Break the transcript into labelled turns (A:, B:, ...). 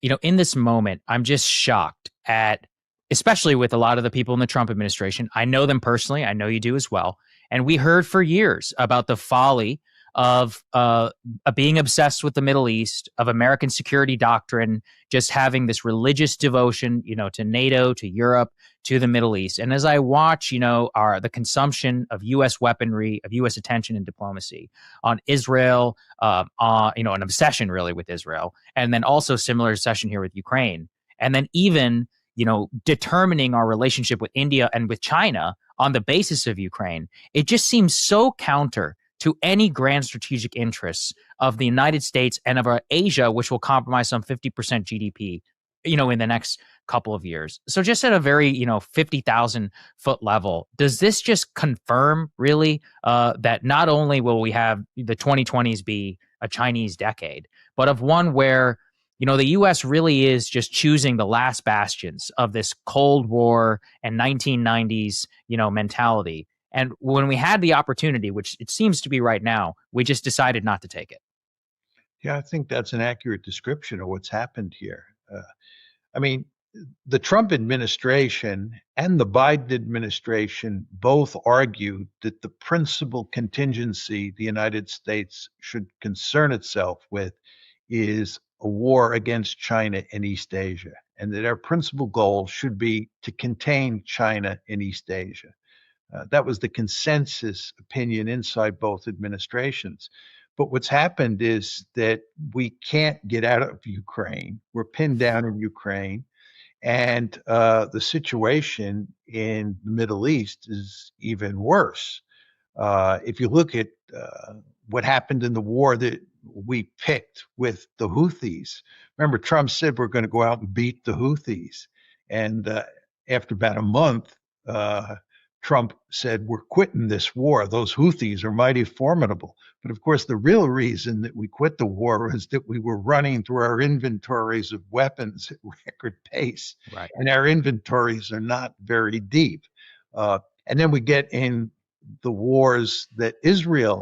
A: in this moment, I'm just shocked at, especially with a lot of the people in the Trump administration. I know them personally. I know you do as well. And we heard for years about the folly of being obsessed with the Middle East, of American security doctrine, just having this religious devotion, to NATO, to Europe, to the Middle East. And as I watch, the consumption of U.S. weaponry, of U.S. attention and diplomacy on Israel, an obsession really with Israel, and then also similar obsession here with Ukraine, and then even determining our relationship with India and with China on the basis of Ukraine, it just seems so counter to any grand strategic interests of the United States and of Asia, which will compromise some 50% GDP, in the next couple of years. So just at a very, 50,000 foot level, does this just confirm really that not only will we have the 2020s be a Chinese decade, but of one where, the U.S. really is just choosing the last bastions of this Cold War and 1990s, mentality. And when we had the opportunity, which it seems to be right now, we just decided not to take it.
B: Yeah, I think that's an accurate description of what's happened here. I mean, the Trump administration and the Biden administration both argued that the principal contingency the United States should concern itself with is a war against China in East Asia, and that our principal goal should be to contain China in East Asia. That was the consensus opinion inside both administrations. But what's happened is that we can't get out of Ukraine. We're pinned down in Ukraine. And the situation in the Middle East is even worse. If you look at what happened in the war that we picked with the Houthis, remember Trump said we're going to go out and beat the Houthis. And after about a month, Trump said, we're quitting this war. Those Houthis are mighty formidable. But of course, the real reason that we quit the war was that we were running through our inventories of weapons at record pace.
A: Right.
B: And our inventories are not very deep. And then we get in the wars that Israel